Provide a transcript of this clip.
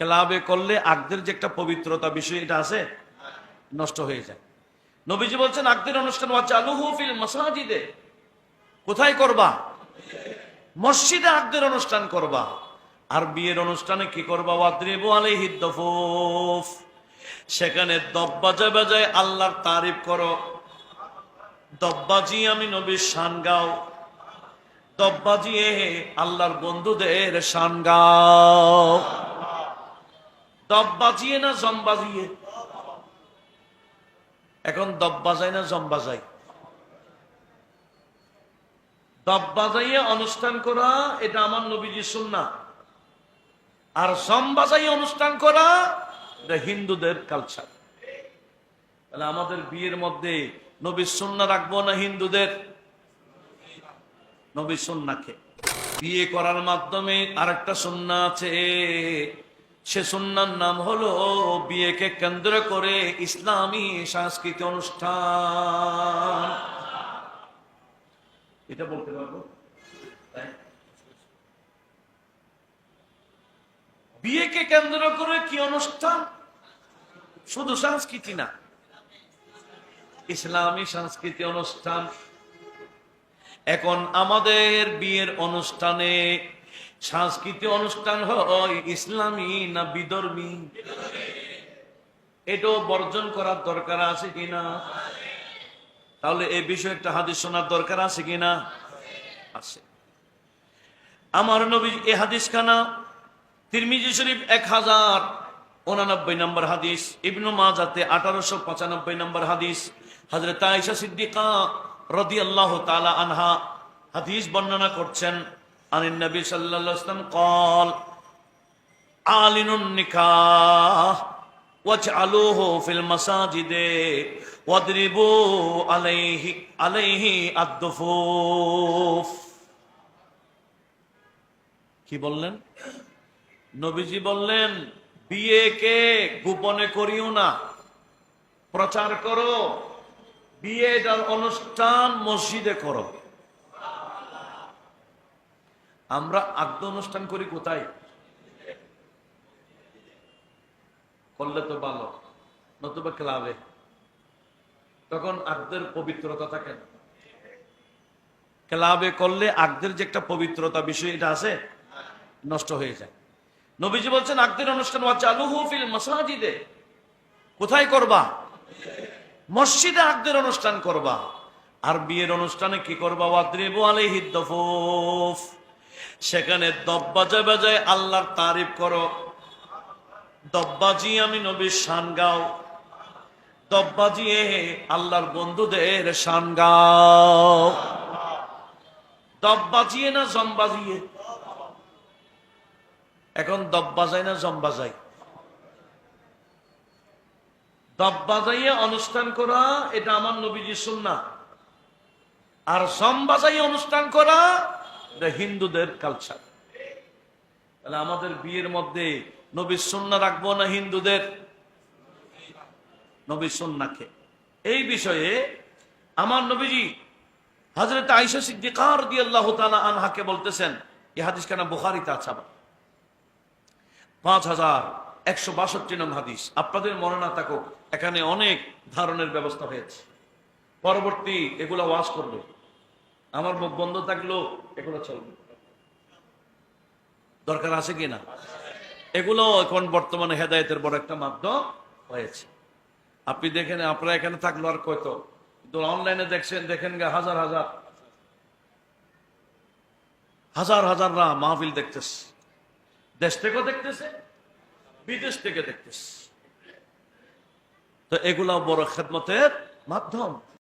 ক্লাবে করলে আকদের যে একটা পবিত্রতা বিষয় এটা আছে, নষ্ট হয়ে যায়। নবীজি বলছেন আকদের অনুষ্ঠান ওয়াজআলুহু ফিল মাসাজিদে, কোথায় করবা? মসজিদে আকদের অনুষ্ঠান করবা। আর বিয়ের অনুষ্ঠানে কি করবা? ওয়াদরিবু আলাইহিদ দুফুফ, সেখানে দব বাজায় বাজায় আল্লাহর তারিফ করো। দব্বাজি আমি নবীর শান গাও, দব্বাজিয়ে আল্লাহর বন্ধুদের শান গাও। দব্বাজিয়ে না জম বাজিয়ে? এখন দব বাজায় না জম বাজায়? দব বাজাইয়ে অনুষ্ঠান করা এটা আমার নবীজির সুন্নাহ, আর জম বাজাইয়ে অনুষ্ঠান করা এটা হিন্দুদের কালচার। তাহলে আমাদের বিয়ের মধ্যে নবীর সুন্নাহ রাখবো না হিন্দুদের? নবীর সুন্নাহকে বিয়ে করার মাধ্যমে আরেকটা সুন্নাহ আছে, সে সুন্নাহর নাম হলো বিয়েকে কেন্দ্র করে ইসলামী সাংস্কৃতিক অনুষ্ঠান। এটা বলতে পারবো? বিয়েকে কেন্দ্র করে কি অনুষ্ঠান? শুধু সংস্কৃতি না, ইসলামী সাংস্কৃতিক অনুষ্ঠান। এখন আমাদের বিয়ের অনুষ্ঠানে সাংস্কৃতিক অনুষ্ঠান হয় ইসলামী না বিধর্মী? এটাও বর্জন করার দরকার আছে কিনা? তাহলে এই বিষয়ে একটা হাদিস শোনার দরকার আছে কিনা? আছে। আমার নবী এই হাদিস খানা তিরমিজি শরীফ 1089 নম্বর হাদিস, ইবনু মাজাতে 1895 নম্বর হাদিস, হযরত আয়েশা সিদ্দিকা রাদিয়াল্লাহু তাআলা আনহা হাদিস বর্ণনা করছেন, আনিন নবী সাল্লাল্লাহু আলাইহি ওয়াসাল্লাম قال আলিনুন নিকাহ ওয়াজআলুহু ফিল মাসাজিদ ওয়াদরিবু আলাইহি আদ-দুফুফ। কি বললেন? নবীজি বললেন বিয়েকে গোপনে করিও না, প্রচার করো। বিয়ের অনুষ্ঠান মসজিদে করো। আমরা আকদ অনুষ্ঠান করি কোথায়? করলে তো ভালো, নতুবা ক্লাবে। তখন আকদের পবিত্রতা থাকে না। ক্লাবে করলে আকদের যে একটা পবিত্রতা বিষয় এটা আছে, নষ্ট হয়ে যায়। নবীজি বলছেন আকদের অনুষ্ঠান ওয়াজআলুহু ফিল মাসাজিদে, কোথায় করবা? মসজিদে আকদের অনুষ্ঠান করবা। আর বিয়ের অনুষ্ঠানে কি করবা? ওয়াদরিবু আলাইহিদ দুফুফ, সেখানে দব বাজায় বাজায় আল্লাহর তারিফ করো। দব্বাজি আমি নবীর শান গাও, দব্বাজিয়ে আল্লাহর বন্ধুদের শান গাও। দব বাজিয়ে না জম বাজিয়ে? এখন দব বাজায় না জম বাজায়? দব বাজাইয়ে অনুষ্ঠান করা এটা আমার নবীজির সুন্নাহ, আর জম বাজাইয়ে অনুষ্ঠান করা এটা হিন্দুদের কালচার। তাহলে আমাদের বিয়ের মধ্যে নবীর সুন্নাহ রাখবো না হিন্দুদের? নবীর সুন্নাহকে। এই বিষয়ে আমার নবীজি হযরত আয়েশা সিদ্দিকা রাদিয়াল্লাহু তাআলা আনহাকে বলতেছেন, এই হাদিস কেন বুখারীতে আছে, 5162 নং হাদিস। আপনাদের মনে না থাকুক, এখানে অনেক ধারণের ব্যবস্থা হয়েছে। পরবর্তী এগুলো ওয়াজ করবে, আমার মুখ বন্ধ থাকলেও এগুলো চলবে। দরকার আছে কিনা? এগুলো এখন বর্তমানে হেদায়েতের বড় একটা মাধ্যম হয়েছে। আপনি দেখেন, আপনারা এখানে থাকলো আর কত, অনলাইনে দেখছেন, দেখেন হাজার হাজার হাজার হাজাররা মাহফিল দেখতেছে। দেশ থেকেও দেখতেছে, বিদেশ থেকে দেখতেছে। তো এগুলা বড় খেদমতের মাধ্যম।